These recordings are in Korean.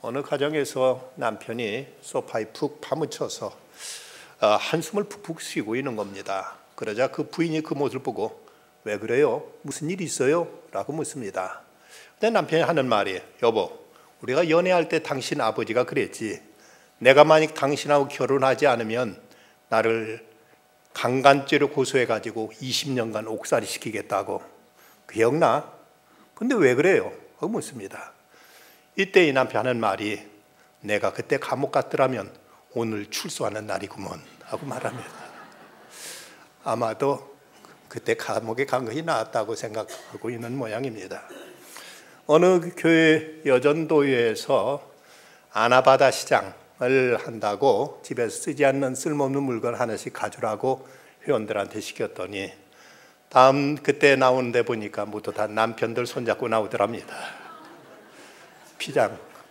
어느 가정에서 남편이 소파에 푹 파묻혀서 한숨을 푹푹 쉬고 있는 겁니다. 그러자 그 부인이 그 모습을 보고 왜 그래요? 무슨 일 있어요? 라고 묻습니다. 근데 남편이 하는 말이 여보, 우리가 연애할 때 당신 아버지가 그랬지. 내가 만약 당신하고 결혼하지 않으면 나를 강간죄로 고소해가지고 20년간 옥살이 시키겠다고. 기억나? 근데 왜 그래요? 하고 묻습니다. 이때 이 남편 하는 말이 내가 그때 감옥 갔더라면 오늘 출소하는 날이구먼 하고 말합니다. 아마도 그때 감옥에 간 것이 나았다고 생각하고 있는 모양입니다. 어느 교회 여전도회에서 아나바다 시장을 한다고 집에서 쓰지 않는 쓸모없는 물건 하나씩 가져라고 회원들한테 시켰더니 그때 나오는데 보니까 모두 다 남편들 손잡고 나오더랍니다.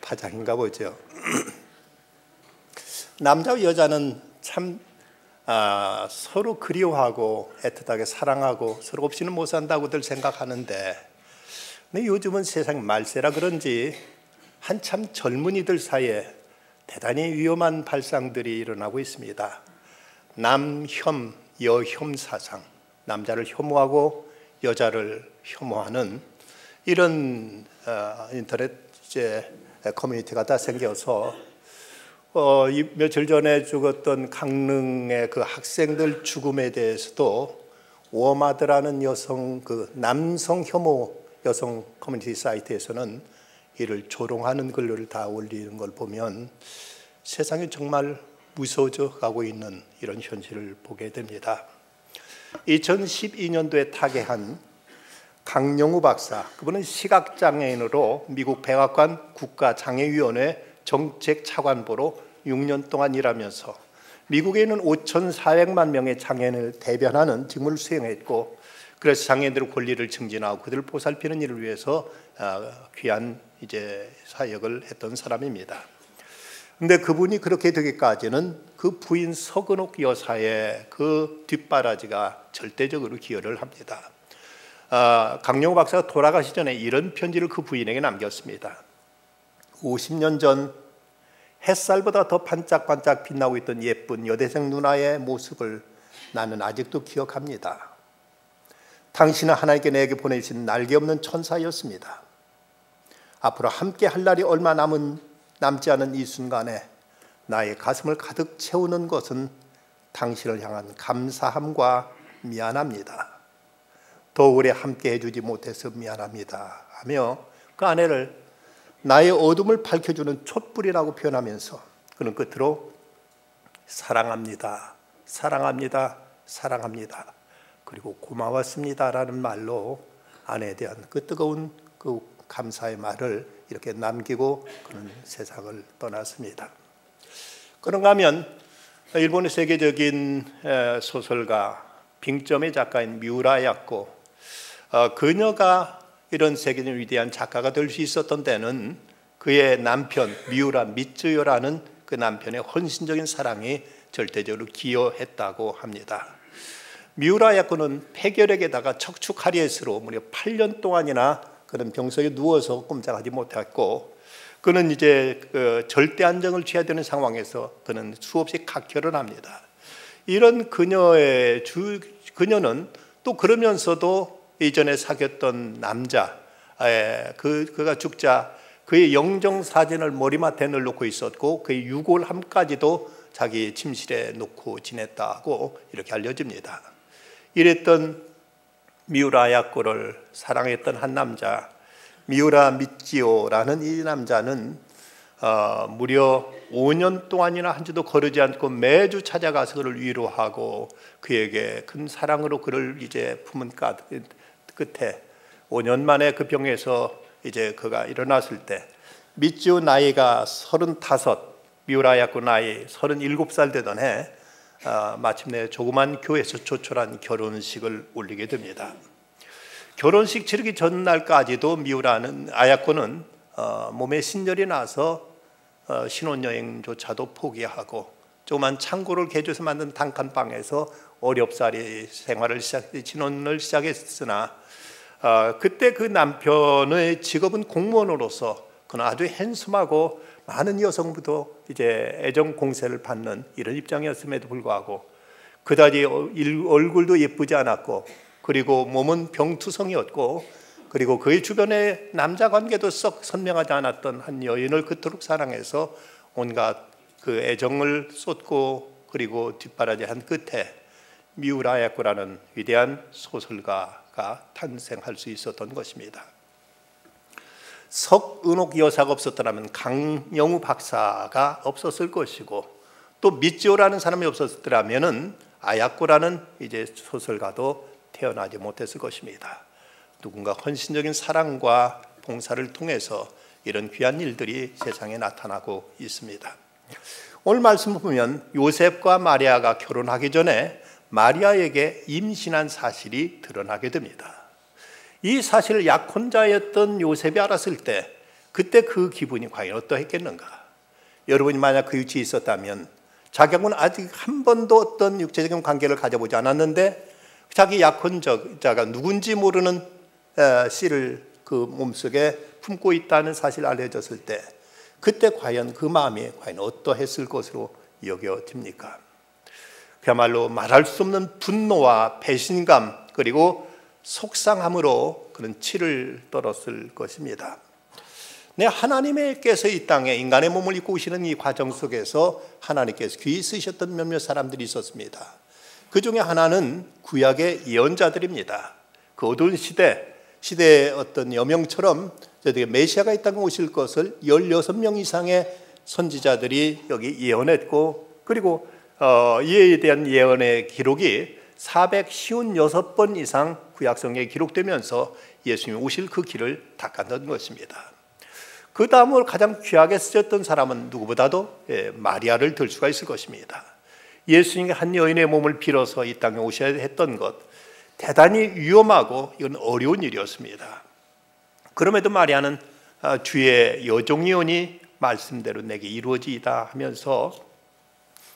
파장인가 보죠. 남자와 여자는 참 서로 그리워하고 애틋하게 사랑하고 서로 없이는 못 산다고들 생각하는데 근데 요즘은 세상 말세라 그런지 한참 젊은이들 사이에 대단히 위험한 발상들이 일어나고 있습니다. 남혐, 여혐 사상, 남자를 혐오하고 여자를 혐오하는 이런 인터넷 커뮤니티가 다 생겨서 며칠 전에 죽었던 강릉의 그 학생들 죽음에 대해서도 워마드라는 남성 혐오 여성 커뮤니티 사이트에서는 이를 조롱하는 글을 다 올리는 걸 보면 세상이 정말 무서워져 가고 있는 이런 현실을 보게 됩니다. 2012년도에 타계한 강영우 박사, 그분은 시각장애인으로 미국 백악관 국가장애위원회 정책차관보로 6년 동안 일하면서 미국에 있는 5,400만 명의 장애인을 대변하는 직무를 수행했고 그래서 장애인들의 권리를 증진하고 그들을 보살피는 일을 위해서 귀한 사역을 했던 사람입니다. 근데 그분이 그렇게 되기까지는 그 부인 서근옥 여사의 그 뒷바라지가 절대적으로 기여를 합니다. 강영우 박사가 돌아가시 전에 이런 편지를 그 부인에게 남겼습니다. 50년 전 햇살보다 더 반짝반짝 빛나고 있던 예쁜 여대생 누나의 모습을 나는 아직도 기억합니다. 당신은 하나님께 내게 보내신 날개 없는 천사였습니다. 앞으로 함께 할 날이 얼마 남지 않은 이 순간에 나의 가슴을 가득 채우는 것은 당신을 향한 감사함과 미안합니다. 더 오래 함께 해주지 못해서 미안합니다 하며 그 아내를 나의 어둠을 밝혀주는 촛불이라고 표현하면서 그는 끝으로 사랑합니다, 사랑합니다, 사랑합니다 그리고 고마웠습니다라는 말로 아내에 대한 그 뜨거운 그 감사의 말을 이렇게 남기고 그는 세상을 떠났습니다. 그런가 하면 일본의 세계적인 소설가 빙점의 작가인 미우라 야코, 그녀가 이런 세계적인 위대한 작가가 될 수 있었던 때는 그의 남편 미우라 미쯔요라는 그 남편의 헌신적인 사랑이 절대적으로 기여했다고 합니다. 미우라 야코는 폐결핵에다가 척추 카리에스로 무려 8년 동안이나 그런 병석에 누워서 꼼짝하지 못했고 그는 절대 안정을 취해야 되는 상황에서 그는 수없이 각혈을 합니다. 이런 그녀는 또 그러면서도 이전에 사귀었던 남자, 그가 죽자 그의 영정 사진을 머리맡에 넣어놓고 있었고 그의 유골함까지도 자기 침실에 놓고 지냈다고 이렇게 알려집니다. 이랬던 미우라 야코를 사랑했던 한 남자, 미우라 미찌오라는 이 남자는 무려 5년 동안이나 한 주도 거르지 않고 매주 찾아가서 그를 위로하고 그에게 큰 사랑으로 그를 품은 끝에 5년 만에 그 병에서 그가 일어났을 때 미찌오 나이가 35, 미우라 야코 나이 37살 되던 해 마침내 조그만 교회에서 조촐한 결혼식을 올리게 됩니다. 결혼식 치르기 전날까지도 아야코는 몸에 신열이 나서 신혼여행조차도 포기하고 조그만 창고를 개조해서 만든 단칸방에서 어렵사리 신혼을 시작했으나 그때 그 남편의 직업은 공무원으로서 그는 아주 핸섬하고 많은 여성부터 이제 애정 공세를 받는 이런 입장이었음에도 불구하고 그다지 얼굴도 예쁘지 않았고, 그리고 몸은 병투성이었고, 그리고 그의 주변에 남자 관계도 썩 선명하지 않았던 한 여인을 그토록 사랑해서 온갖 그 애정을 쏟고 그리고 뒷바라지한 끝에 미우라야코라는 위대한 소설가가 탄생할 수 있었던 것입니다. 석은옥 여사가 없었더라면 강영우 박사가 없었을 것이고, 또 미찌오라는 사람이 없었더라면은 아야코라는 이제 소설가도 태어나지 못했을 것입니다. 누군가 헌신적인 사랑과 봉사를 통해서 이런 귀한 일들이 세상에 나타나고 있습니다. 오늘 말씀을 보면 요셉과 마리아가 결혼하기 전에 마리아에게 임신한 사실이 드러나게 됩니다. 이 사실을 약혼자였던 요셉이 알았을 때 그때 그 기분이 과연 어떠했겠는가? 여러분이 만약 그 위치에 있었다면 자기하고는 아직 한 번도 어떤 육체적인 관계를 가져보지 않았는데 자기 약혼자가 누군지 모르는 씨를 그 몸속에 품고 있다는 사실을 알려졌을 때 그때 과연 그 마음이 과연 어떠했을 것으로 여겨집니까? 그야말로 말할 수 없는 분노와 배신감 그리고 속상함으로 그런 치를 떨었을 것입니다. 하나님께서 이 땅에 인간의 몸을 입고 오시는 이 과정 속에서 하나님께서 귀히 쓰셨던 몇몇 사람들이 있었습니다. 그 중에 하나는 구약의 예언자들입니다. 그 어두운 시대의 어떤 여명처럼 메시아가 이 땅에 오실 것을 16명 이상의 선지자들이 여기 예언했고, 그리고 이에 대한 예언의 기록이 456번 이상 구약성경에 기록되면서 예수님이 오실 그 길을 닦았던 것입니다. 그 다음으로 가장 귀하게 쓰였던 사람은 누구보다도 마리아를 들 수가 있을 것입니다. 예수님이 한 여인의 몸을 빌어서 이 땅에 오셔야 했던 것, 대단히 위험하고 이건 어려운 일이었습니다. 그럼에도 마리아는 주의 여종이오니 말씀대로 내게 이루어지이다 하면서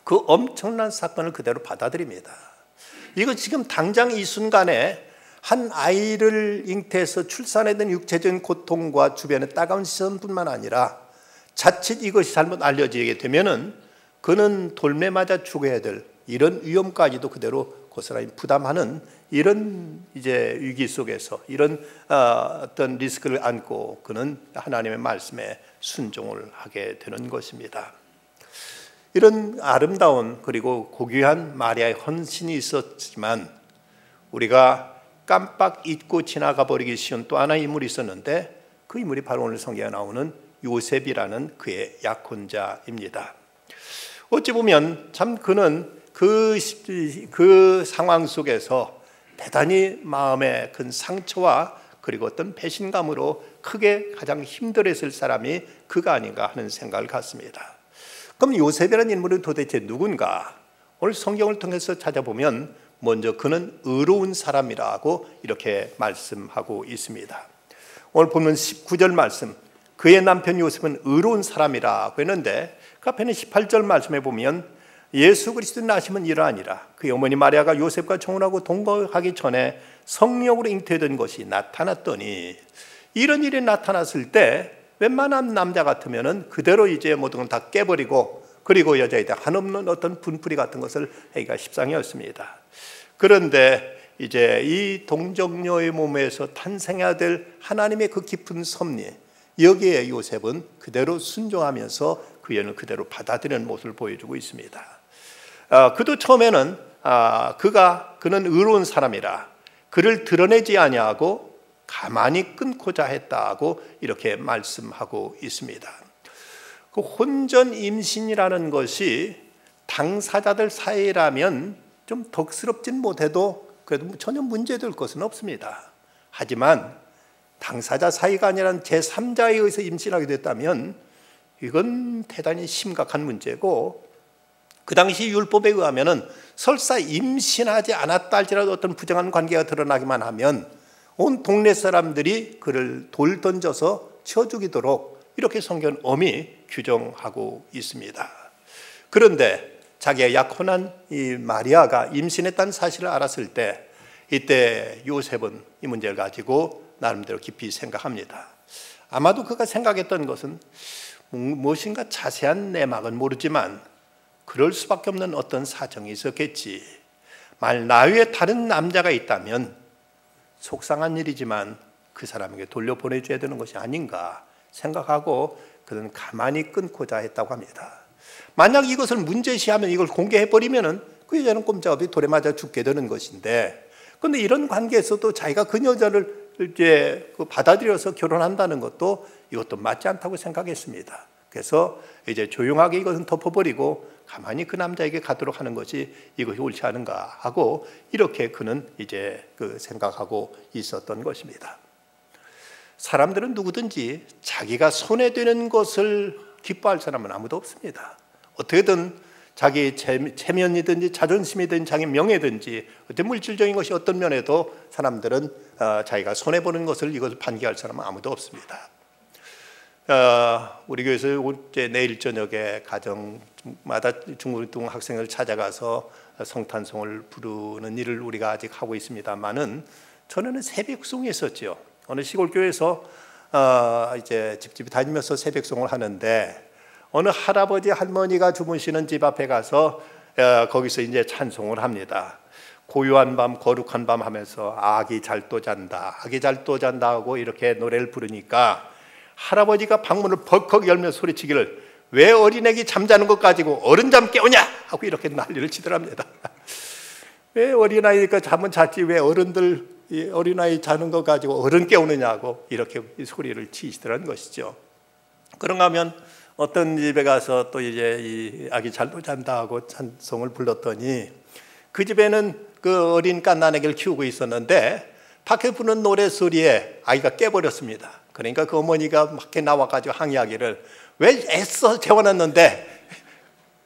그 엄청난 사건을 그대로 받아들입니다. 이거 지금 당장 이 순간에 한 아이를 잉태해서 출산에 대한 육체적인 고통과 주변의 따가운 시선뿐만 아니라 자칫 이것이 잘못 알려지게 되면은 그는 돌매 맞아 죽어야 될 이런 위험까지도 그대로 고스란히 부담하는 이런 이제 위기 속에서 이런 어떤 리스크를 안고 그는 하나님의 말씀에 순종을 하게 되는 것입니다. 이런 아름다운 그리고 고귀한 마리아의 헌신이 있었지만 우리가 깜빡 잊고 지나가 버리기 쉬운 또 하나의 인물이 있었는데 그 인물이 바로 오늘 성경에 나오는 요셉이라는 그의 약혼자입니다. 어찌 보면 참 그는 그 상황 속에서 대단히 마음에 큰 상처와 그리고 어떤 배신감으로 크게 가장 힘들었을 사람이 그가 아닌가 하는 생각을 갖습니다. 그럼 요셉이라는 인물은 도대체 누군가? 오늘 성경을 통해서 찾아보면 먼저 그는 의로운 사람이라고 이렇게 말씀하고 있습니다. 오늘 보면 19절 말씀, 그의 남편 요셉은 의로운 사람이라고 했는데 그 앞에는 18절 말씀에 보면 예수 그리스도 나심은 이러하니라. 그의 어머니 마리아가 요셉과 청혼하고 동거하기 전에 성령으로 잉태된 것이 나타났더니, 이런 일이 나타났을 때 웬만한 남자 같으면은 그대로 이제 모든 걸 다 깨버리고 그리고 여자에 대한 한없는 어떤 분풀이 같은 것을 하기가 십상이었습니다. 그런데 이제 이 동정녀의 몸에서 탄생해야 될 하나님의 그 깊은 섭리, 여기에 요셉은 그대로 순종하면서 그 여인을 그대로 받아들이는 모습을 보여주고 있습니다. 그도 처음에는 그는 의로운 사람이라 그를 드러내지 아니하고 가만히 끊고자 했다고 이렇게 말씀하고 있습니다. 그 혼전 임신이라는 것이 당사자들 사이라면 좀 덕스럽진 못해도 그래도 전혀 문제될 것은 없습니다. 하지만 당사자 사이가 아니라 제3자에 의해서 임신하게 됐다면 이건 대단히 심각한 문제고, 그 당시 율법에 의하면은 설사 임신하지 않았다 할지라도 어떤 부정한 관계가 드러나기만 하면 온 동네 사람들이 그를 돌 던져서 쳐 죽이도록 이렇게 성경은 엄히 규정하고 있습니다. 그런데 자기가 약혼한 이 마리아가 임신했다는 사실을 알았을 때 이때 요셉은 이 문제를 가지고 나름대로 깊이 생각합니다. 아마도 그가 생각했던 것은 무엇인가 자세한 내막은 모르지만 그럴 수밖에 없는 어떤 사정이 있었겠지. 만일 나 외에 다른 남자가 있다면 속상한 일이지만 그 사람에게 돌려보내줘야 되는 것이 아닌가 생각하고 그는 가만히 끊고자 했다고 합니다. 만약 이것을 문제시하면 이걸 공개해버리면 그 여자는 꼼짝없이 돌에 맞아 죽게 되는 것인데, 그런데 이런 관계에서도 자기가 그 여자를 이제 받아들여서 결혼한다는 것도 이것도 맞지 않다고 생각했습니다. 그래서 이제 조용하게 이것은 덮어버리고 가만히 그 남자에게 가도록 하는 것이 이것이 옳지 않은가 하고 이렇게 그는 이제 생각하고 있었던 것입니다. 사람들은 누구든지 자기가 손해되는 것을 기뻐할 사람은 아무도 없습니다. 어떻게든 자기 체면이든지 자존심이든지 자기 명예든지 어떤 물질적인 것이 어떤 면에도 사람들은 자기가 손해보는 것을 이것을 반기할 사람은 아무도 없습니다. 우리 교회에서 이제 내일 저녁에 가정마다 중고등 학생을 찾아가서 성탄송을 부르는 일을 우리가 아직 하고 있습니다만은 전에는 새벽송이 있었죠. 어느 시골 교회에서 이제 집집 다니면서 새벽송을 하는데 어느 할아버지 할머니가 주무시는 집 앞에 가서 거기서 이제 찬송을 합니다. 고요한 밤 거룩한 밤 하면서 아기 잘 또 잔다 아기 잘 또 잔다 하고 이렇게 노래를 부르니까 할아버지가 방문을 벌컥 열며 소리치기를 왜 어린애기 잠자는 것 가지고 어른 잠 깨우냐 하고 이렇게 난리를 치더랍니다. 왜 어린아이니까 잠은 잤지 왜 어른들 어린아이 자는 것 가지고 어른 깨우느냐고 이렇게 소리를 치시더라는 것이죠. 그런가 하면 어떤 집에 가서 또 이제 이 아기 잘도 잔다 하고 찬송을 불렀더니 그 집에는 그 어린 갓난아기를 키우고 있었는데 밖에 부는 노래 소리에 아이가 깨버렸습니다. 그러니까 그 어머니가 밖에 나와가지고 항의하기를 왜 애써 재워놨는데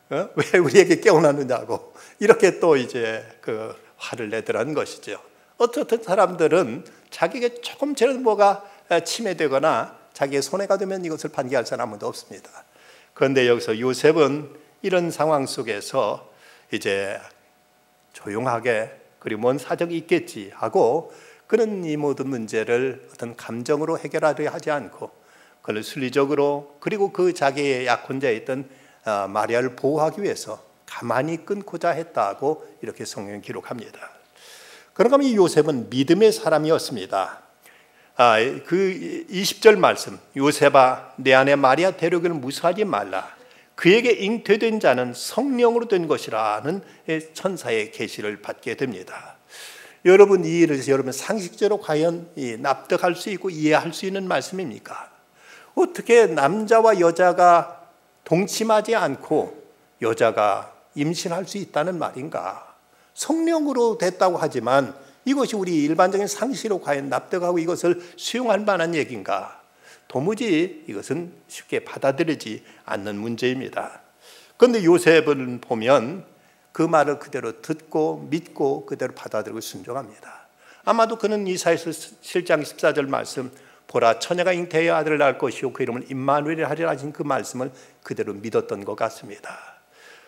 왜 우리에게 깨워놨느냐고 이렇게 또 이제 그 화를 내더라는 것이죠. 어떻든 사람들은 자기에게 조금처럼 뭐가 침해되거나 자기의 손해가 되면 이것을 반기할 사람은 아무도 없습니다. 그런데 여기서 요셉은 이런 상황 속에서 이제 조용하게 그리고 뭔 사정이 있겠지 하고 그는 이 모든 문제를 어떤 감정으로 해결하려 하지 않고 그를 순리적으로 그리고 그 자기의 약혼자에 있던 마리아를 보호하기 위해서 가만히 끊고자 했다고 이렇게 성경이 기록합니다. 그런가 하면 이 요셉은 믿음의 사람이었습니다. 그 20절 말씀 요셉아 내 아내 마리아 데려오기를 무사하지 말라 그에게 잉태된 자는 성령으로 된 것이라는 천사의 계시를 받게 됩니다. 여러분 이 일을 여러분 상식적으로 과연 납득할 수 있고 이해할 수 있는 말씀입니까? 어떻게 남자와 여자가 동침하지 않고 여자가 임신할 수 있다는 말인가? 성령으로 됐다고 하지만 이것이 우리 일반적인 상식으로 과연 납득하고 이것을 수용할 만한 얘기인가? 도무지 이것은 쉽게 받아들이지 않는 문제입니다. 그런데 요셉을 보면 그 말을 그대로 듣고 믿고 그대로 받아들이고 순종합니다. 아마도 그는 이사야서 7장 14절 말씀 보라 처녀가 잉태하여 아들을 낳을 것이요 그 이름을 임마누엘이라 하리라 하신 그 말씀을 그대로 믿었던 것 같습니다.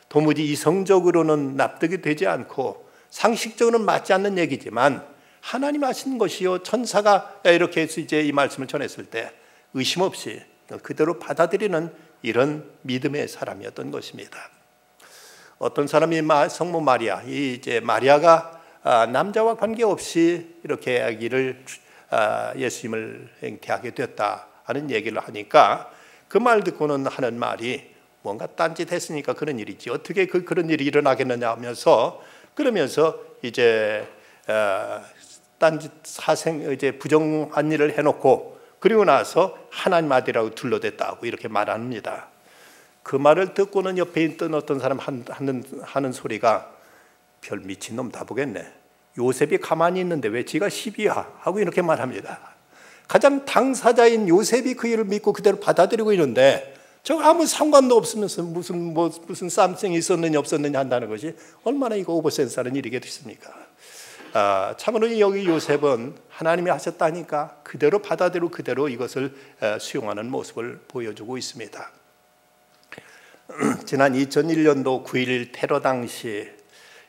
도무지 이성적으로는 납득이 되지 않고 상식적으로는 맞지 않는 얘기지만 하나님 하신 것이요 천사가 이렇게 해서 이제 이 말씀을 전했을 때 의심 없이 그대로 받아들이는 이런 믿음의 사람이었던 것입니다. 어떤 사람이 성모 마리아, 이제 마리아가 남자와 관계없이 이렇게 아기를 예수님을 잉태하게 됐다 하는 얘기를 하니까 그 말 듣고는 하는 말이 뭔가 딴짓했으니까 그런 일이지 어떻게 그런 일이 일어나겠느냐 하면서 그러면서 이제 딴짓 사생 이제 부정한 일을 해놓고 그리고 나서 하나님 아들이라고 둘러댔다고 이렇게 말합니다. 그 말을 듣고는 옆에 있던 어떤 사람 하는 소리가 별 미친놈 다 보겠네. 요셉이 가만히 있는데 왜 지가 시비야? 하고 이렇게 말합니다. 가장 당사자인 요셉이 그 일을 믿고 그대로 받아들이고 있는데 저 아무 상관도 없으면서 무슨 쌈생이 있었느냐 없었느냐 한다는 것이 얼마나 이거 오버센스하는 일이겠습니까? 참으로 여기 요셉은 하나님이 하셨다니까 그대로 받아들이고 그대로 이것을 수용하는 모습을 보여주고 있습니다. 지난 2001년도 9.11 테러 당시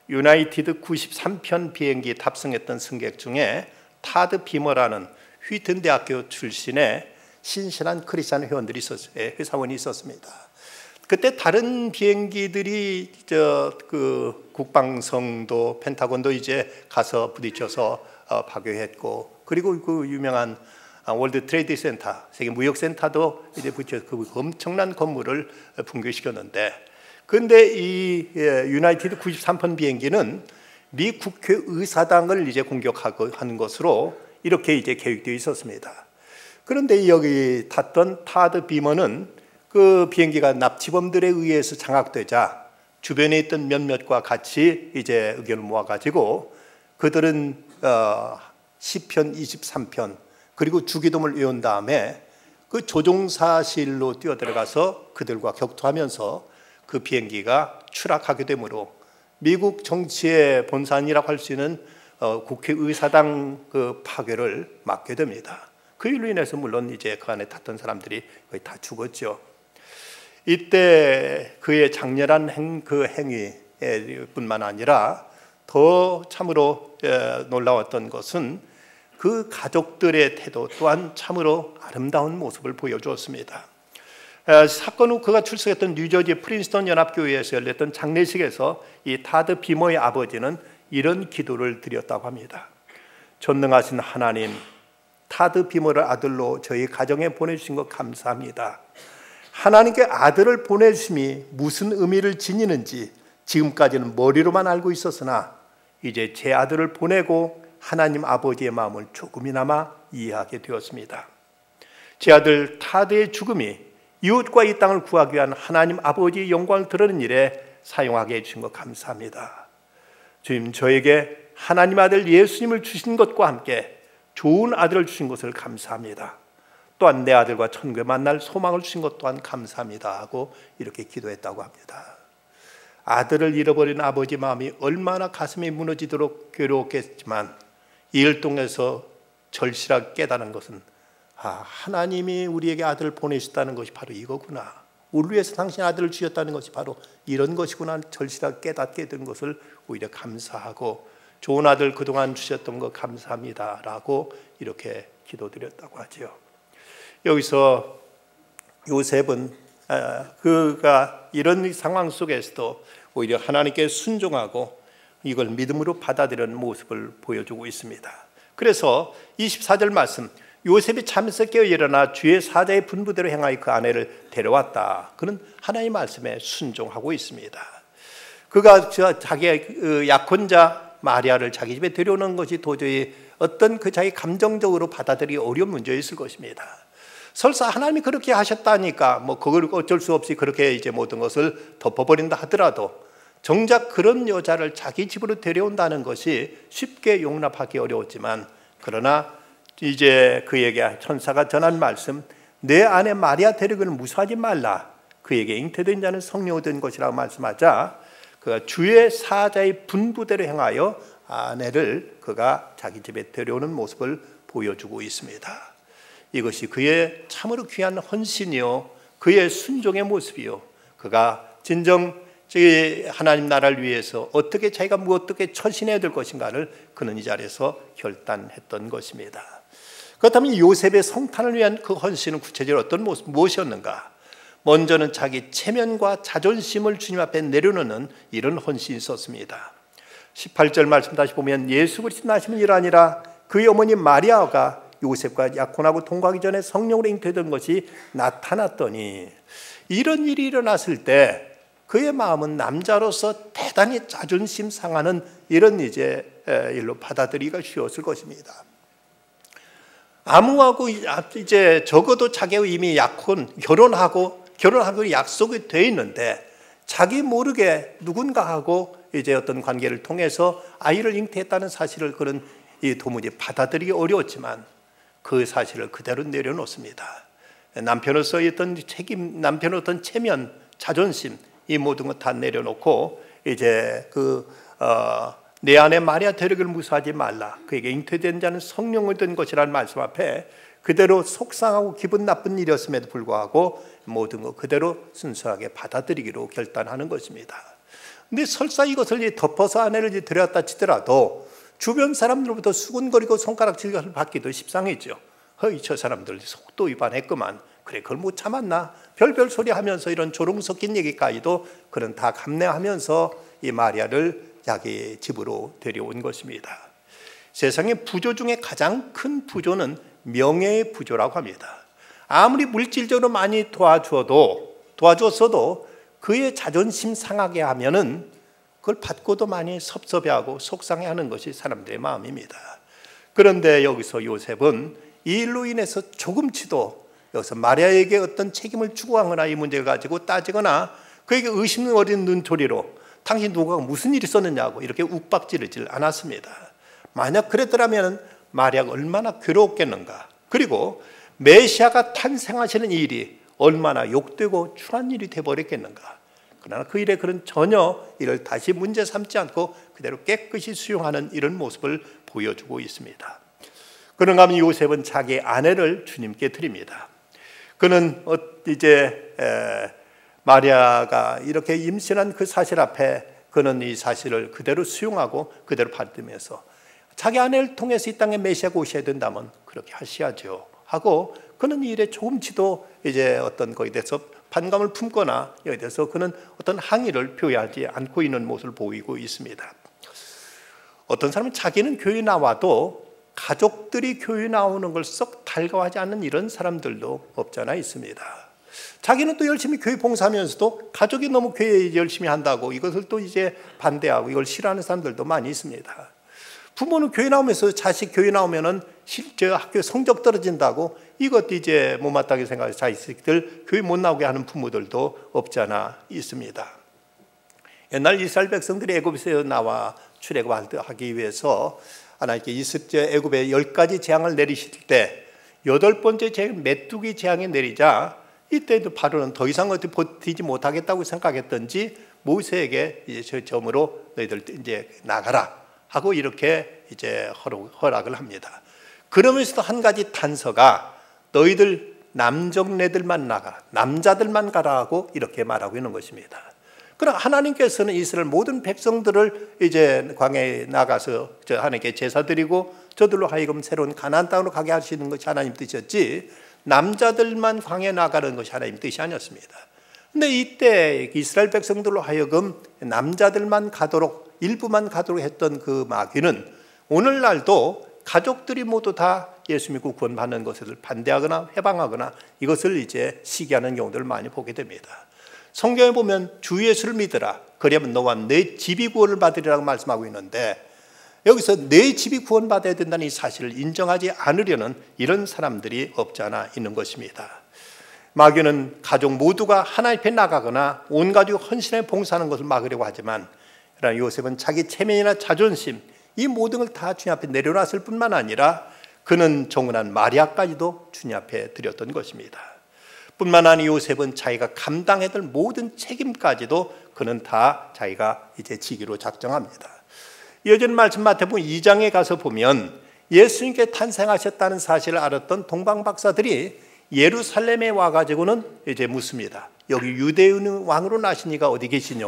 유나이티드 93편 비행기 탑승했던 승객 중에 타드 비머라는 휘튼 대학교 출신의 신실한 크리스찬 회원들이 있었어요. 회사원이 있었습니다. 그때 다른 비행기들이 그 국방성도 펜타곤도 이제 가서 부딪혀서 파괴했고, 그리고 그 유명한 월드 트레이드 센터, 세계 무역 센터도 이제 부딪혀 그 엄청난 건물을 붕괴시켰는데, 근데 이 유나이티드 93번 비행기는 미 국회의사당을 이제 공격하고 하는 것으로 이렇게 이제 계획되어 있었습니다. 그런데 여기 탔던 타드 비머는 그 비행기가 납치범들에 의해서 장악되자 주변에 있던 몇몇과 같이 이제 의견을 모아가지고 그들은 시편 23편 그리고 주기도문을 외운 다음에 그 조종사실로 뛰어들어가서 그들과 격투하면서 그 비행기가 추락하게 되므로 미국 정치의 본산이라고 할 수 있는 국회의사당 그 파괴를 막게 됩니다. 그 일로 인해서 물론 이제 그 안에 탔던 사람들이 거의 다 죽었죠. 이때 그의 장렬한 그 행위뿐만 아니라 더 참으로 놀라웠던 것은 그 가족들의 태도 또한 참으로 아름다운 모습을 보여주었습니다. 사건 후 그가 출석했던 뉴저지 프린스턴 연합교회에서 열렸던 장례식에서 이 타드 비머의 아버지는 이런 기도를 드렸다고 합니다. 전능하신 하나님, 타드 비머를 아들로 저희 가정에 보내주신 것 감사합니다. 하나님께 아들을 보내주심이 무슨 의미를 지니는지 지금까지는 머리로만 알고 있었으나 이제 제 아들을 보내고 하나님 아버지의 마음을 조금이나마 이해하게 되었습니다. 제 아들 타드의 죽음이 이웃과 이 땅을 구하기 위한 하나님 아버지의 영광을 드러내는 일에 사용하게 해주신 것 감사합니다. 주님, 저에게 하나님 아들 예수님을 주신 것과 함께 좋은 아들을 주신 것을 감사합니다. 또한 내 아들과 천국에 만날 소망을 주신 것 또한 감사합니다 하고 이렇게 기도했다고 합니다. 아들을 잃어버린 아버지 마음이 얼마나 가슴이 무너지도록 괴로웠겠지만 이 일 통해서 절실하게 깨달은 것은 하나님이 우리에게 아들을 보내셨다는 것이 바로 이거구나, 우리 위해서 당신 아들을 주셨다는 것이 바로 이런 것이구나 절실하게 깨닫게 된 것을 오히려 감사하고 좋은 아들 그동안 주셨던 것 감사합니다 라고 이렇게 기도드렸다고 하죠. 여기서 요셉은 그가 이런 상황 속에서도 오히려 하나님께 순종하고 이걸 믿음으로 받아들이는 모습을 보여주고 있습니다. 그래서 24절 말씀, 요셉이 잠에서 깨어 일어나 주의 사자의 분부대로 행하여 그 아내를 데려왔다. 그는 하나님의 말씀에 순종하고 있습니다. 그가 자기의 약혼자 마리아를 자기 집에 데려오는 것이 도저히 어떤 그 자기 감정적으로 받아들이기 어려운 문제였을 것입니다. 설사 하나님이 그렇게 하셨다니까 뭐 그걸 어쩔 수 없이 그렇게 이제 모든 것을 덮어버린다 하더라도 정작 그런 여자를 자기 집으로 데려온다는 것이 쉽게 용납하기 어려웠지만, 그러나 이제 그에게 천사가 전한 말씀, 내 아내 마리아 데려오기를 무수하지 말라, 그에게 잉태된 자는 성령이 얻은 것이라고 말씀하자 그가 주의 사자의 분부대로 행하여 아내를 그가 자기 집에 데려오는 모습을 보여주고 있습니다. 이것이 그의 참으로 귀한 헌신이요 그의 순종의 모습이요, 그가 진정 하나님 나라를 위해서 어떻게 자기가 어떻게 처신해야 될 것인가를 그는 이 자리에서 결단했던 것입니다. 그렇다면 요셉의 성탄을 위한 그 헌신은 구체적으로 어떤 모습, 무엇이었는가? 먼저는 자기 체면과 자존심을 주님 앞에 내려놓는 이런 헌신이 있었습니다. 18절 말씀 다시 보면 예수 그리스도 나시면 이러하니라, 그의 어머니 마리아가 요셉과 약혼하고 통과하기 전에 성령으로 잉태된 것이 나타났더니, 이런 일이 일어났을 때 그의 마음은 남자로서 대단히 자존심 상하는 이런 이제 일로 받아들이기가 쉬웠을 것입니다. 아무하고 이제 적어도 자기가 이미 결혼하고 약속이 돼 있는데 자기 모르게 누군가하고 이제 어떤 관계를 통해서 아이를 잉태했다는 사실을 그는 도무지 받아들이기 어려웠지만 그 사실을 그대로 내려놓습니다. 남편으로서 어떤 책임, 남편의 어떤 체면, 자존심, 이 모든 것 다 내려놓고 이제 내 아내 마리아 데려오기를 무수하지 말라, 그에게 잉태된 자는 성령을 든 것이라는 말씀 앞에 그대로 속상하고 기분 나쁜 일이었음에도 불구하고 모든 것 그대로 순수하게 받아들이기로 결단하는 것입니다. 근데 설사 이것을 덮어서 아내를 데려왔다 치더라도 주변 사람들로부터 수군거리고 손가락질을 받기도 십상이죠. 허이 저 사람들 속도 위반했구만. 그래 그걸 못 참았나? 별별 소리 하면서 이런 조롱 섞인 얘기까지도 그는 다 감내하면서 이 마리아를 자기 집으로 데려온 것입니다. 세상의 부조 중에 가장 큰 부조는 명예의 부조라고 합니다. 아무리 물질적으로 많이 도와주었어도 그의 자존심 상하게 하면은 그걸 받고도 많이 섭섭해하고 속상해하는 것이 사람들의 마음입니다. 그런데 여기서 요셉은 이 일로 인해서 조금치도 여기서 마리아에게 어떤 책임을 추구하거나 이 문제를 가지고 따지거나 그에게 의심 어린 눈초리로 당신 누가 무슨 일이 있었느냐고 이렇게 욱박지르질 않았습니다. 만약 그랬더라면 마리아가 얼마나 괴로웠겠는가. 그리고 메시아가 탄생하시는 이 일이 얼마나 욕되고 추한 일이 되어버렸겠는가. 그러나 그 일에 그는 전혀 이를 다시 문제 삼지 않고 그대로 깨끗이 수용하는 이런 모습을 보여주고 있습니다. 그런가 하면 요셉은 자기 아내를 주님께 드립니다. 그는 이제 마리아가 이렇게 임신한 그 사실 앞에 그는 이 사실을 그대로 수용하고 그대로 받으면서 자기 아내를 통해서 이 땅에 메시아가 오셔야 된다면 그렇게 하셔야죠 하고 그는 이 일에 조금치도 이제 어떤 거에 대해서 반감을 품거나 여기에 대해서 그는 어떤 항의를 표하지 않고 있는 모습을 보이고 있습니다. 어떤 사람은 자기는 교회 나와도 가족들이 교회 나오는 걸 썩 달가워하지 않는 이런 사람들도 없잖아 있습니다. 자기는 또 열심히 교회 봉사하면서도 가족이 너무 교회 열심히 한다고 이것을 또 이제 반대하고 이걸 싫어하는 사람들도 많이 있습니다. 부모는 교회 나오면서 자식 교회 나오면은 실제 학교 성적 떨어진다고 이것도 이제 못마땅하게 생각해서 자식들 교회 못 나오게 하는 부모들도 없지 않아 있습니다. 옛날 이스라엘 백성들이 애굽에서 나와 출애굽하기 위해서 하나님께 이스라엘 애굽에 10가지 재앙을 내리실 때 8번째 재앙 메뚜기 재앙이 내리자 이때도 바로는 더 이상 어떻게 버티지 못하겠다고 생각했던지 모세에게 이제 저 점으로 너희들 이제 나가라 하고 이렇게 이제 허락을 합니다. 그러면서도 한 가지 단서가 너희들 남정네들만 나가, 남자들만 가라 하고 이렇게 말하고 있는 것입니다. 그러나 하나님께서는 이스라엘 모든 백성들을 이제 광야에 나가서 하나님께 제사 드리고 저들로 하여금 새로운 가나안 땅으로 가게 하시는 것이 하나님 뜻이었지 남자들만 광야에 나가는 것이 하나님 뜻이 아니었습니다. 근데 이때 이스라엘 백성들로 하여금 남자들만 가도록 일부만 가도록 했던 그 마귀는 오늘날도 가족들이 모두 다 예수 믿고 구원받는 것을 반대하거나 해방하거나 이것을 이제 시기하는 경우들을 많이 보게 됩니다. 성경에 보면 주 예수를 믿으라 그러면 너와 내 집이 구원을 받으리라고 말씀하고 있는데 여기서 내 집이 구원받아야 된다는 이 사실을 인정하지 않으려는 이런 사람들이 없지 않아 있는 것입니다. 마귀는 가족 모두가 하나님 앞에 나가거나 온 가족 헌신에 봉사하는 것을 막으려고 하지만 요셉은 자기 체면이나 자존심 이 모든 걸 다 주님 앞에 내려놨을 뿐만 아니라 그는 정은한 마리아까지도 주님 앞에 드렸던 것입니다. 뿐만 아니라 요셉은 자기가 감당해야 될 모든 책임까지도 그는 다 자기가 이제 지기로 작정합니다. 이어지는 말씀 마태복음 2장에 가서 보면 예수님께 탄생하셨다는 사실을 알았던 동방 박사들이 예루살렘에 와가지고는 이제 묻습니다. 여기 유대인 왕으로 나신 이가 어디 계시냐?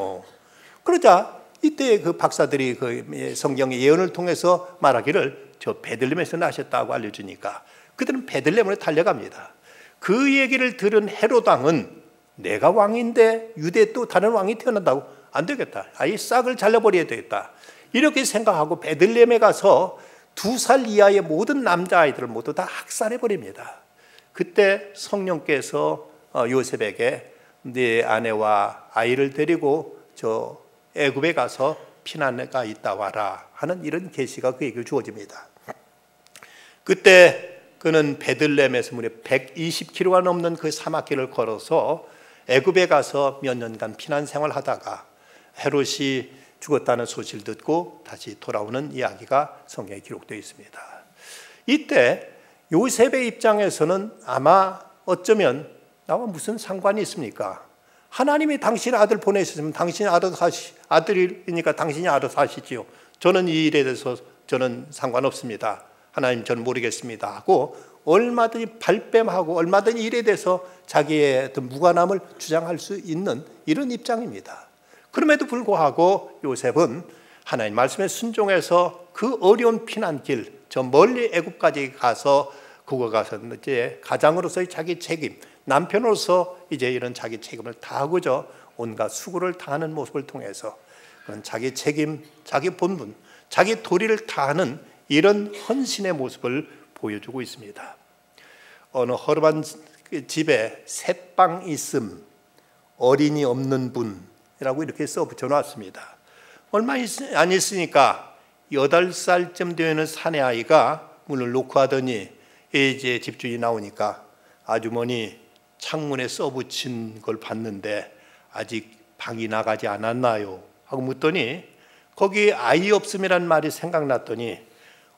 그러자 이때 그 박사들이 그 성경의 예언을 통해서 말하기를 저 베들레헴에서 나셨다고 알려주니까 그들은 베들레헴으로 달려갑니다. 그 얘기를 들은 헤롯 왕은 내가 왕인데 유대에 또 다른 왕이 태어난다고 안 되겠다. 아예 싹을 잘라버려야 되겠다. 이렇게 생각하고 베들레헴에 가서 2살 이하의 모든 남자아이들을 모두 다 학살해버립니다. 그때 성령께서 요셉에게 네 아내와 아이를 데리고 저 애굽에 가서 피난가 있다 와라 하는 이런 계시가 그에게 주어집니다. 그때 그는 베들레헴에서 무려 120km가 넘는 그 사막길을 걸어서 애굽에 가서 몇 년간 피난 생활하다가 헤롯이 죽었다는 소식을 듣고 다시 돌아오는 이야기가 성경에 기록되어 있습니다. 이때 요셉의 입장에서는 아마 어쩌면 나와 무슨 상관이 있습니까? 하나님이 당신의 아들 보내셨으면 당신이 아들이니까 당신이 알아서 하시지요. 저는 이 일에 대해서 저는 상관없습니다. 하나님 저는 모르겠습니다 하고 얼마든지 발뺌하고 얼마든지 일에 대해서 자기의 어떤 무관함을 주장할 수 있는 이런 입장입니다. 그럼에도 불구하고 요셉은 하나님 말씀에 순종해서 그 어려운 피난길 저 멀리 애굽까지 가서 그거가 이제 가장으로서의 자기 책임, 남편으로서 이제 이런 자기 책임을 다하고자 온갖 수고를 다하는 모습을 통해서 그런 자기 책임, 자기 본분, 자기 도리를 다하는 이런 헌신의 모습을 보여주고 있습니다. 어느 허름한 집에 새빵 있음, 어린이 없는 분이라고 이렇게 써 붙여놨습니다. 얼마 안 있으니까 8살쯤 되는 사내아이가 문을 놓고 하더니 이제 집주인이 나오니까 아주머니 창문에 써붙인 걸 봤는데 아직 방이 나가지 않았나요? 하고 묻더니 거기 아이 없음이란 말이 생각났더니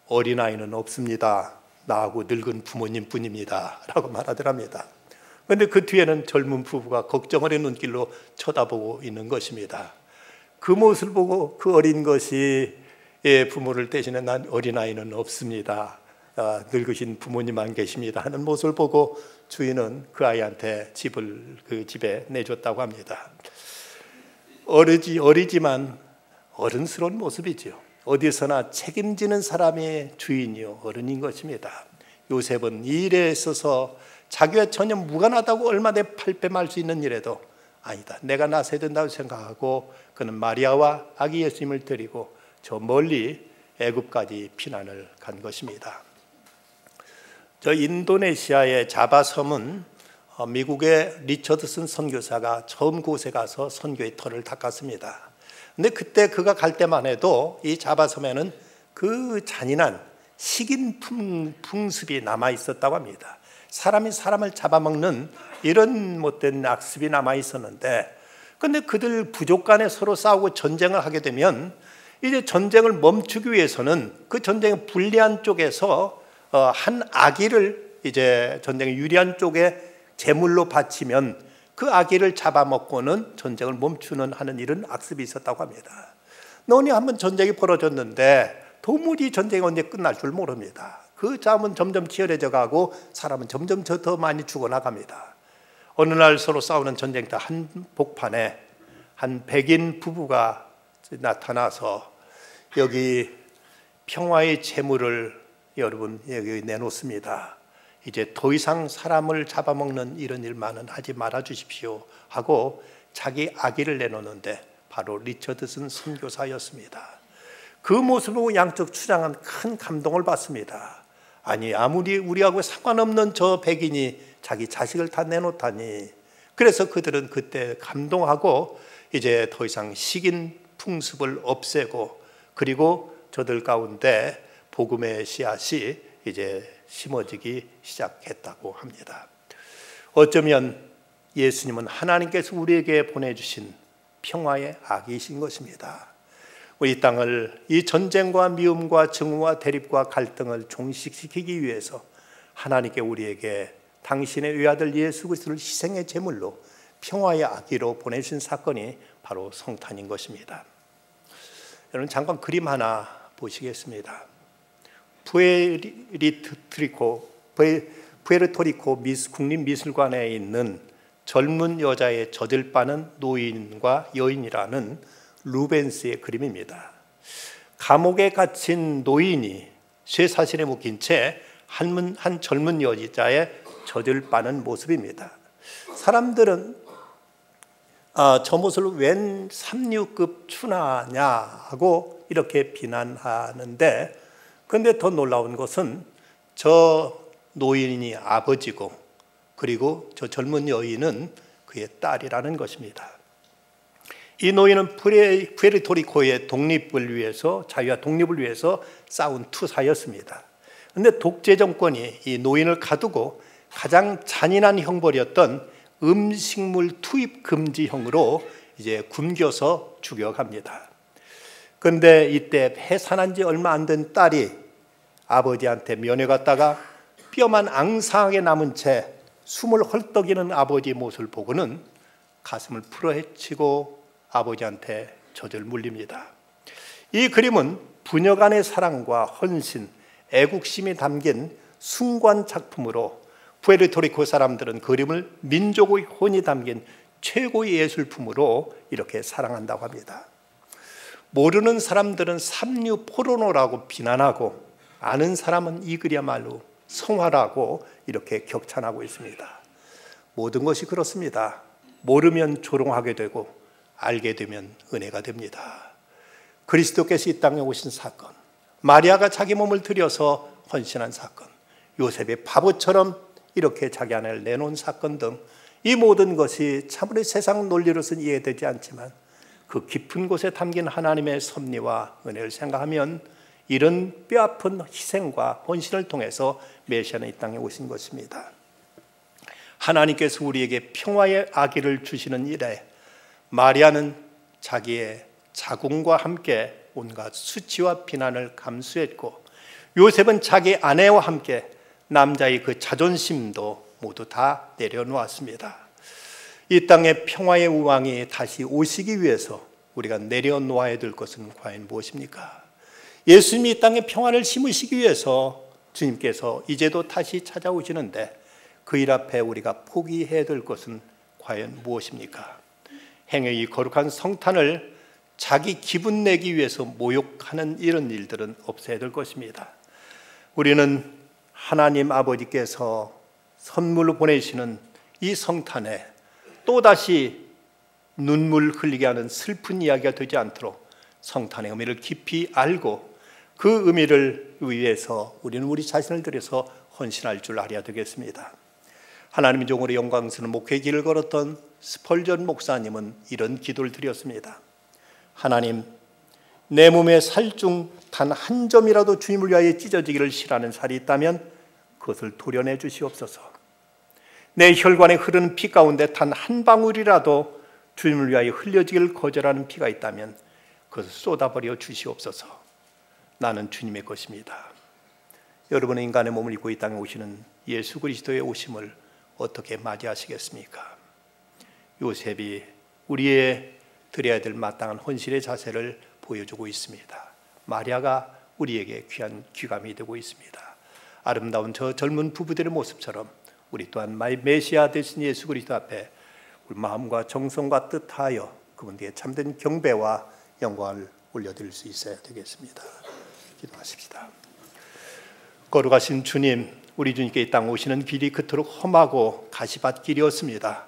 어린아이는 없습니다. 나하고 늙은 부모님 뿐입니다. 라고 말하더랍니다. 그런데 그 뒤에는 젊은 부부가 걱정 어린 눈길로 쳐다보고 있는 것입니다. 그 모습을 보고 그 어린 것이 부모를 대신해 난 어린아이는 없습니다. 늙으신 부모님만 계십니다. 하는 모습을 보고 주인은 그 아이한테 집을 그 집에 내줬다고 합니다. 어리지만 어른스러운 모습이죠. 어디서나 책임지는 사람의 주인이요 어른인 것입니다. 요셉은 이 일에 있어서 자기와 전혀 무관하다고 얼마나 팔빼말 수 있는 일에도 아니다, 내가 나서야 된다고 생각하고 그는 마리아와 아기 예수님을 데리고 저 멀리 애굽까지 피난을 간 것입니다. 저 인도네시아의 자바섬은 미국의 리처드슨 선교사가 처음 그곳에 가서 선교의 터를 닦았습니다. 근데 그때 그가 갈 때만 해도 이 자바섬에는 그 잔인한 식인 풍습이 남아 있었다고 합니다. 사람이 사람을 잡아먹는 이런 못된 악습이 남아 있었는데, 근데 그들 부족 간에 서로 싸우고 전쟁을 하게 되면 이제 전쟁을 멈추기 위해서는 그 전쟁에 불리한 쪽에서 한 아기를 이제 전쟁에 유리한 쪽에 제물로 바치면 그 아기를 잡아먹고는 전쟁을 멈추는 하는 이런 악습이 있었다고 합니다. 너니 한번 전쟁이 벌어졌는데 도무지 전쟁이 언제 끝날 줄 모릅니다. 그 싸움은 점점 치열해져 가고 사람은 점점 더 많이 죽어나갑니다. 어느 날 서로 싸우는 전쟁터 한복판에 한 백인 부부가 나타나서 여기 평화의 제물을 여러분 여기 내놓습니다. 이제 더 이상 사람을 잡아먹는 이런 일만은 하지 말아 주십시오 하고 자기 아기를 내놓는데 바로 리처드슨 선교사였습니다. 그 모습을 보고 양쪽 추장은 큰 감동을 받습니다. 아니 아무리 우리하고 상관없는 저 백인이 자기 자식을 다 내놓다니. 그래서 그들은 그때 감동하고 이제 더 이상 식인 풍습을 없애고 그리고 저들 가운데 복음의 씨앗이 이제 심어지기 시작했다고 합니다. 어쩌면 예수님은 하나님께서 우리에게 보내주신 평화의 아기이신 것입니다. 우리 땅을 이 전쟁과 미움과 증오와 대립과 갈등을 종식시키기 위해서 하나님께 우리에게 당신의 외아들 예수 그리스도를 희생의 제물로 평화의 아기로 보내주신 사건이 바로 성탄인 것입니다. 여러분 잠깐 그림 하나 보시겠습니다. 푸에르토리코 국립미술관에 있는 젊은 여자의 젖을 빠는 노인과 여인이라는 루벤스의 그림입니다. 감옥에 갇힌 노인이 쇠사슬에 묶인 채 한 젊은 여자의 젖을 빠는 모습입니다. 사람들은 저 모습을 웬 3류급 추나냐 하고 이렇게 비난하는데, 그런데 더 놀라운 것은 저 노인이 아버지고 그리고 저 젊은 여인은 그의 딸이라는 것입니다. 이 노인은 푸에르토리코의 독립을 위해서, 자유와 독립을 위해서 싸운 투사였습니다. 그런데 독재 정권이 이 노인을 가두고 가장 잔인한 형벌이었던 음식물 투입 금지형으로 이제 굶겨서 죽여갑니다. 그런데 이때 해산한 지 얼마 안 된 딸이 아버지한테 면회 갔다가 뼈만 앙상하게 남은 채 숨을 헐떡이는 아버지의 모습을 보고는 가슴을 풀어헤치고 아버지한테 젖을 물립니다. 이 그림은 부녀 간의 사랑과 헌신, 애국심이 담긴 숭고한 작품으로 푸에르토리코 사람들은 그림을 민족의 혼이 담긴 최고의 예술품으로 이렇게 사랑한다고 합니다. 모르는 사람들은 삼류 포르노라고 비난하고 아는 사람은 이 글이야말로 성화라고 이렇게 격찬하고 있습니다. 모든 것이 그렇습니다. 모르면 조롱하게 되고 알게 되면 은혜가 됩니다. 그리스도께서 이 땅에 오신 사건, 마리아가 자기 몸을 들여서 헌신한 사건, 요셉이 바보처럼 이렇게 자기 아내를 내놓은 사건 등 이 모든 것이 참으로 세상 논리로서는 이해되지 않지만 그 깊은 곳에 담긴 하나님의 섭리와 은혜를 생각하면 이런 뼈아픈 희생과 헌신을 통해서 메시아는 이 땅에 오신 것입니다. 하나님께서 우리에게 평화의 아기를 주시는 일에 마리아는 자기의 자궁과 함께 온갖 수치와 비난을 감수했고, 요셉은 자기 아내와 함께 남자의 그 자존심도 모두 다 내려놓았습니다. 이 땅에 평화의 우왕이 다시 오시기 위해서 우리가 내려놓아야 될 것은 과연 무엇입니까? 예수님이 이 땅에 평화를 심으시기 위해서 주님께서 이제도 다시 찾아오시는데 그 일 앞에 우리가 포기해야 될 것은 과연 무엇입니까? 행여의 이 거룩한 성탄을 자기 기분 내기 위해서 모욕하는 이런 일들은 없어야 될 것입니다. 우리는 하나님 아버지께서 선물로 보내시는 이 성탄에 또다시 눈물 흘리게 하는 슬픈 이야기가 되지 않도록 성탄의 의미를 깊이 알고 그 의미를 위해서 우리는 우리 자신을 들여서 헌신할 줄 알아야 되겠습니다. 하나님의 종으로 영광스러운 목회의 길을 걸었던 스펄전 목사님은 이런 기도를 드렸습니다. 하나님, 내 몸의 살 중 단 한 점이라도 주님을 위하여 찢어지기를 싫어하는 살이 있다면 그것을 도려내 주시옵소서. 내 혈관에 흐르는 피 가운데 단 한 방울이라도 주님을 위하여 흘려지기를 거절하는 피가 있다면 그것을 쏟아버려 주시옵소서. 나는 주님의 것입니다. 여러분은 인간의 몸을 입고 이 땅에 오시는 예수 그리스도의 오심을 어떻게 맞이하시겠습니까? 요셉이 우리의 드려야 될 마땅한 헌신의 자세를 보여주고 있습니다. 마리아가 우리에게 귀한 귀감이 되고 있습니다. 아름다운 저 젊은 부부들의 모습처럼 우리 또한 메시아 되신 예수 그리스도 앞에 우리 마음과 정성과 뜻하여 그분께 참된 경배와 영광을 올려드릴 수 있어야 되겠습니다. 기도하십시다. 거룩하신 주님, 우리 주님께 이 땅 오시는 길이 그토록 험하고 가시밭길이었습니다.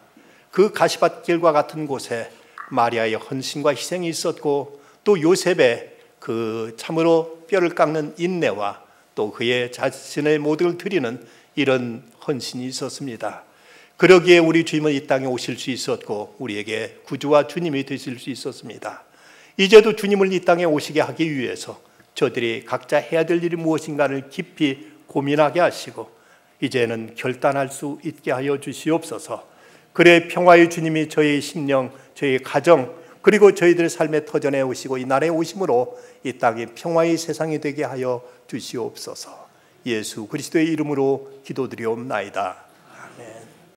그 가시밭길과 같은 곳에 마리아의 헌신과 희생이 있었고, 또 요셉의 그 참으로 뼈를 깎는 인내와 또 그의 자신의 모든 걸 드리는 이런 헌신이 있었습니다. 그러기에 우리 주님은 이 땅에 오실 수 있었고 우리에게 구주와 주님이 되실 수 있었습니다. 이제도 주님을 이 땅에 오시게 하기 위해서 저들이 각자 해야 될 일이 무엇인가를 깊이 고민하게 하시고 이제는 결단할 수 있게 하여 주시옵소서. 그래 평화의 주님이 저희의 심령, 저희의 가정, 그리고 저희들의 삶의 터전에 오시고 이 날에 오심으로 이 땅이 평화의 세상이 되게 하여 주시옵소서. 예수 그리스도의 이름으로 기도드리옵나이다.